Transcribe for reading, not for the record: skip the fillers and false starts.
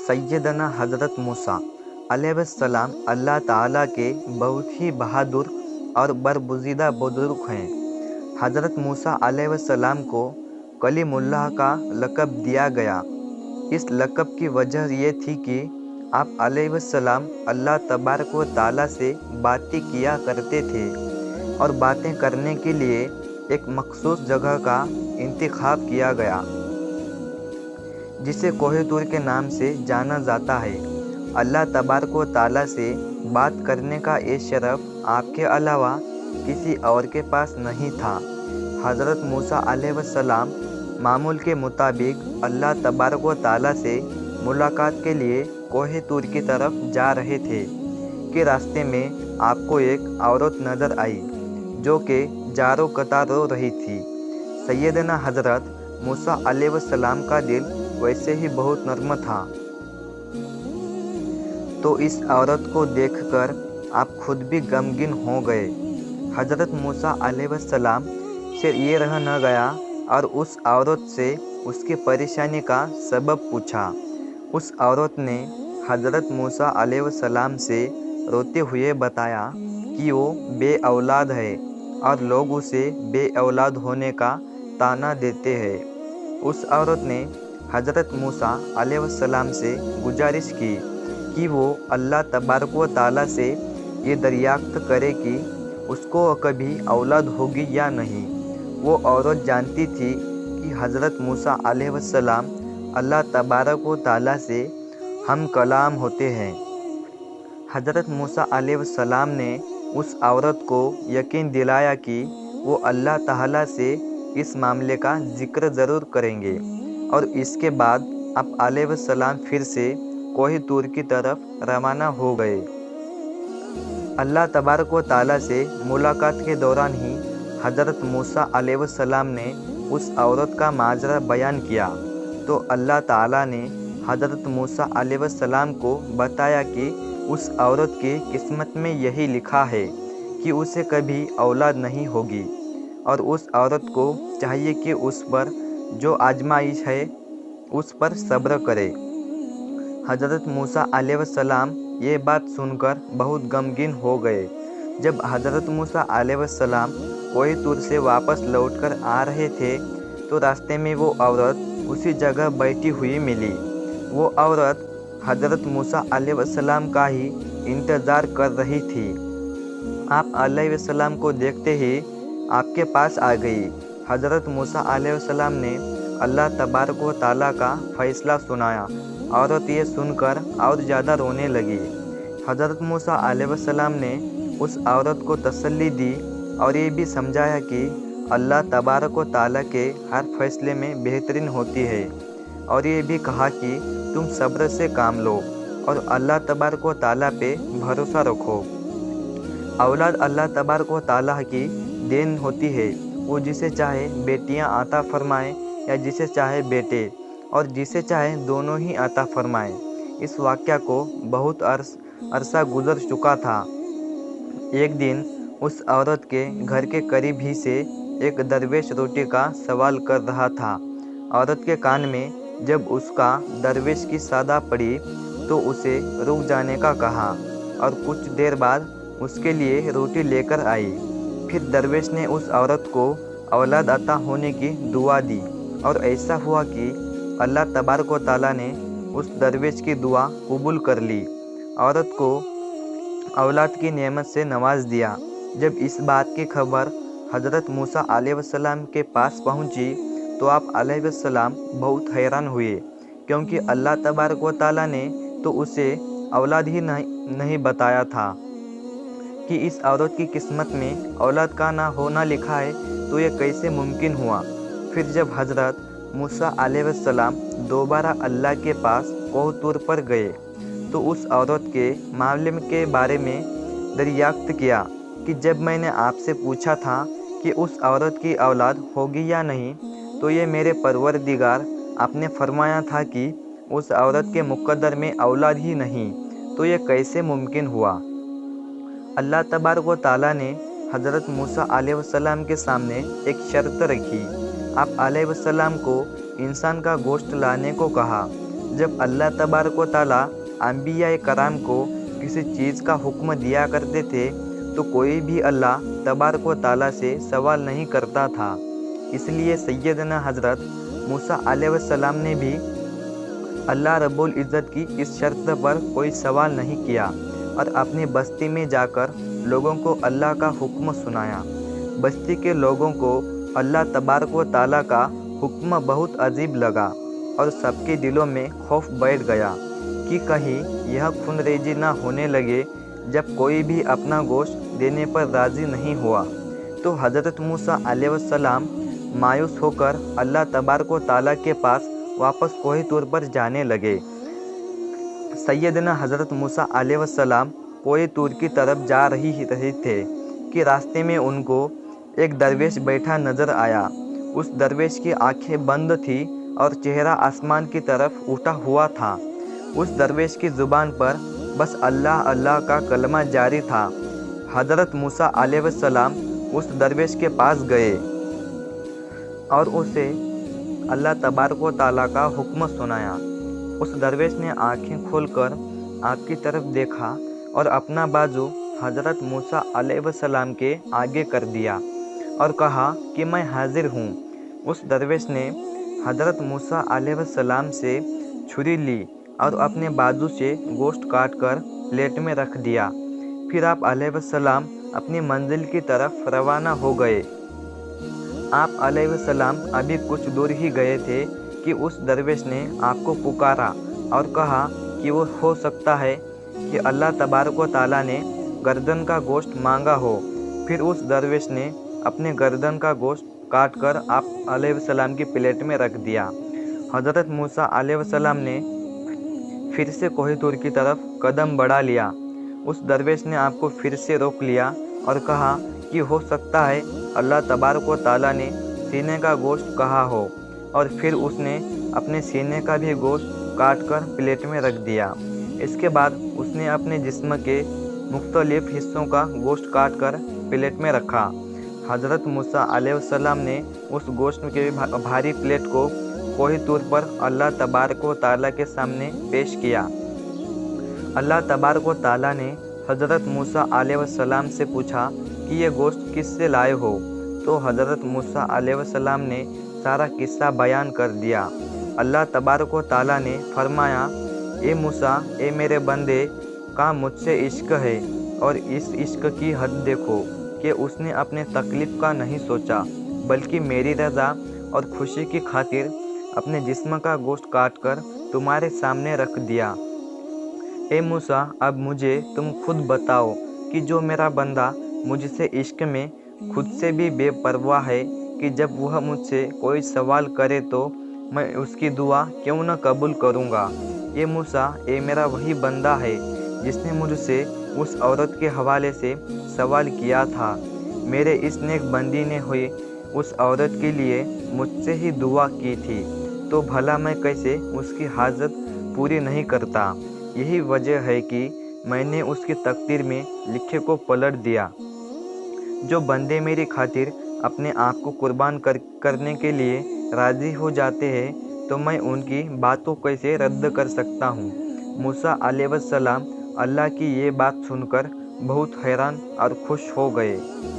सैयदना हज़रत मूसा अलैहिस्सलाम अल्लाह ताला के बहुत ही बहादुर और बरगुज़ीदा बुज़ुर्ग हैं। हज़रत मूसा अलैहिस्सलाम को कलीमुल्लाह का लक़ब दिया गया। इस लक़ब की वजह ये थी कि आप अलैहिस्सलाम अल्लाह तबारक व तआला से बातें किया करते थे और बातें करने के लिए एक मख़सूस जगह का इंतखाब किया गया जिसे कोहे तूर के नाम से जाना जाता है। अल्लाह तबारक व तआला से बात करने का ये शरफ़ आपके अलावा किसी और के पास नहीं था। हज़रत मूसा अलैहिस्सलाम मामूल के मुताबिक अल्लाह तबारक व तआला से मुलाकात के लिए कोहे तूर की तरफ जा रहे थे कि रास्ते में आपको एक औरत नज़र आई जो कि जारो कतार रो रही थी। सैयदना हज़रत मूसा अलैहिस्सलाम का दिल वैसे ही बहुत नर्म था, तो इस औरत को देखकर आप खुद भी गमगीन हो गए। हज़रत मूसा अलैहिस्सलाम से ये रह न गया और उस औरत से उसकी परेशानी का सबब पूछा। उस औरत ने हज़रत मूसा अलैहिस्सलाम से रोते हुए बताया कि वो बे औलाद है और लोग उसे बे औलाद होने का ताना देते हैं। उस औरत ने हज़रत मूसा अलैहिस्सलाम से गुजारिश की कि वो अल्लाह तबारक व तआला से ये दरियाफ्त करे कि उसको कभी औलाद होगी या नहीं। वो औरत जानती थी कि हज़रत मूसा अलैहिस्सलाम अल्लाह तबारक व तआला से हम कलाम होते हैं। हज़रत मूसा अलैहिस्सलाम ने उस औरत को यकीन दिलाया कि वो अल्लाह ताला से इस मामले का ज़िक्र ज़रूर करेंगे और इसके बाद आप अलैहिस्सलाम फिर से कोहे तूर की तरफ रवाना हो गए। अल्लाह तबारक व तआला से मुलाकात के दौरान ही हज़रत मूसा अलैहिस्सलाम ने उस औरत का माजरा बयान किया, तो अल्लाह ताला ने हज़रत मूसा अलैहिस्सलाम को बताया कि उस औरत की किस्मत में यही लिखा है कि उसे कभी औलाद नहीं होगी और उस औरत को चाहिए कि उस पर जो आजमाइश है उस पर सब्र करे। हज़रत मूसा अलैहिस्सलाम ये बात सुनकर बहुत गमगीन हो गए। जब हज़रत मूसा अलैहिस्सलाम कोहे तूर से वापस लौटकर आ रहे थे तो रास्ते में वो औरत उसी जगह बैठी हुई मिली। वो औरत हज़रत मूसा अलैहिस्सलाम का ही इंतज़ार कर रही थी। आप अलैहिस्सलाम को देखते ही आपके पास आ गई। हज़रत मूसा अलैहिस्सलाम ने अल्लाह तबारक व तआला का फ़ैसला सुनाया। औरत ये सुनकर और ज़्यादा रोने लगी। हज़रत मूसा अलैहिस्सलाम ने उस औरत को तसल्ली दी और ये भी समझाया कि अल्लाह तबारक व तआला के हर फैसले में बेहतरीन होती है और ये भी कहा कि तुम सब्र से काम लो और अल्लाह तबारक व तआला पे भरोसा रखो। औलाद अल्लाह तबारक व तआला की देन होती है। वो जिसे चाहे बेटियां अता फरमाए या जिसे चाहे बेटे और जिसे चाहे दोनों ही अता फरमाए। इस वाक़या को बहुत अरसा गुजर चुका था। एक दिन उस औरत के घर के करीब ही से एक दरवेश रोटी का सवाल कर रहा था। औरत के कान में जब उसका दरवेश की सदा पड़ी तो उसे रुक जाने का कहा और कुछ देर बाद उसके लिए रोटी लेकर आई। फिर दरवेश ने उस औरत को औलाद अता होने की दुआ दी और ऐसा हुआ कि अल्लाह तबारक व तआला ने उस दरवेश की दुआ कबूल कर ली। औरत को औलाद की नेमत से नवाज दिया। जब इस बात की खबर हज़रत मूसा अलैहिस्सलाम के पास पहुंची तो आप अलैहिस्सलाम बहुत हैरान हुए, क्योंकि अल्लाह तबारक व तआला ने तो उसे औलाद ही नहीं बताया था कि इस औरत की किस्मत में औलाद का ना होना लिखा है, तो ये कैसे मुमकिन हुआ। फिर जब हज़रत मूसा अलैहिस्सलाम दोबारा अल्लाह के पास कोह तूर पर गए तो उस औरत के मामले के बारे में दरियाफ्त किया कि जब मैंने आपसे पूछा था कि उस औरत की औलाद होगी या नहीं, तो ये मेरे परवरदिगार आपने फरमाया था कि उस औरत के मुक़द्दर में औलाद ही नहीं, तो ये कैसे मुमकिन हुआ। अल्लाह तबारक व तआला ने हज़रत मूसा अलैहिस्सलाम के सामने एक शर्त रखी। आप अलैहिस्सलाम को इंसान का गोश्त लाने को कहा। जब अल्लाह तबारक व ताला अंबिया कराम को किसी चीज़ का हुक्म दिया करते थे तो कोई भी अल्लाह तबारक व ताला से सवाल नहीं करता था। इसलिए सैयदना हज़रत मूसा अलैहिस्सलाम ने भी अल्लाह रब्बुल इज़्ज़त की इस शर्त पर कोई सवाल नहीं किया और अपनी बस्ती में जाकर लोगों को अल्लाह का हुक्म सुनाया। बस्ती के लोगों को अल्लाह तबारक व ताला का हुक्म बहुत अजीब लगा और सबके दिलों में खौफ बैठ गया कि कहीं यह खूनरेजी ना होने लगे। जब कोई भी अपना गोश्त देने पर राज़ी नहीं हुआ तो हज़रत मूसा अलैहिस्सलाम मायूस होकर अल्लाह तबारक व ताला के पास वापस कोही तूर पर जाने लगे। सैयदना हज़रत मूसा अलैहिस्सलाम कोही तूर की तरफ जा रहे थे कि रास्ते में उनको एक दरवेश बैठा नजर आया। उस दरवेश की आंखें बंद थी और चेहरा आसमान की तरफ उठा हुआ था। उस दरवेश की ज़ुबान पर बस अल्लाह अल्लाह का कलमा जारी था। हज़रत मूसा अलैहिस्सलाम उस दरवेश के पास गए और उसे अल्लाह तबारक व ताला का हुक्म सुनाया। उस दरवेश ने आंखें खोलकर आपकी तरफ देखा और अपना बाजू हज़रत मूसा अलैहिस्सलाम के आगे कर दिया और कहा कि मैं हाजिर हूँ। उस दरवेश ने हज़रत मूसा अलैहिस्सलाम से छुरी ली और अपने बाजू से गोश्त काट कर प्लेट में रख दिया। फिर आप अलैहिस्सलाम अपनी मंजिल की तरफ रवाना हो गए। आप अलैहिस्सलाम अभी कुछ दूर ही गए थे कि उस दरवेश ने आपको पुकारा और कहा कि वो हो सकता है कि अल्लाह तबारक व ताला ने गर्दन का गोश्त मांगा हो। फिर उस दरवेश ने अपने गर्दन का गोश्त काट कर आप अलैहिस्सलाम की प्लेट में रख दिया। हज़रत मूसा अलैहिस्सलाम ने फिर से कोही तूर की तरफ कदम बढ़ा लिया। उस दरवेश ने आपको फिर से रोक लिया और कहा कि हो सकता है अल्लाह तबारक व ताला ने सीने का गोश्त कहा हो, और फिर उसने अपने सीने का भी गोश्त काट कर प्लेट में रख दिया। इसके बाद उसने अपने जिस्म के मुख्तलिफ हिस्सों का गोश्त काट कर प्लेट में रखा। हज़रत मूसा अलैहिस्सलाम ने उस गोश्त के भारी प्लेट को कोही तूर पर अल्लाह तबारक व ताला के सामने पेश किया। अल्लाह तबारक व ताला ने हज़रत मूसा अलैहिस्सलाम से पूछा कि ये गोश्त किससे लाए हो? तो हज़रत मूसा अलैहिस्सलाम ने सारा किस्सा बयान कर दिया। अल्लाह तबारक व ताला ने फरमाया, ए मूसा, ए मेरे बंदे का मुझसे इश्क है, और इस इश्क की हद देखो कि उसने अपने तकलीफ़ का नहीं सोचा, बल्कि मेरी रज़ा और खुशी की खातिर अपने जिस्म का गोश्त काट कर तुम्हारे सामने रख दिया। ए मूसा, अब मुझे तुम खुद बताओ कि जो मेरा बंदा मुझसे इश्क में खुद से भी बेपरवाह है कि जब वह मुझसे कोई सवाल करे तो मैं उसकी दुआ क्यों न कबूल करूँगा। ये मूसा, ये मेरा वही बंदा है जिसने मुझसे उस औरत के हवाले से सवाल किया था। मेरे इस नेक बंदी ने हुई उस औरत के लिए मुझसे ही दुआ की थी, तो भला मैं कैसे उसकी हाजत पूरी नहीं करता। यही वजह है कि मैंने उसकी तकदीर में लिखे को पलट दिया। जो बंदे मेरी खातिर अपने आप को कुर्बान करने के लिए राज़ी हो जाते हैं, तो मैं उनकी बात को कैसे रद्द कर सकता हूँ। मूसा अलैहिस्सलाम अल्लाह की ये बात सुनकर बहुत हैरान और खुश हो गए।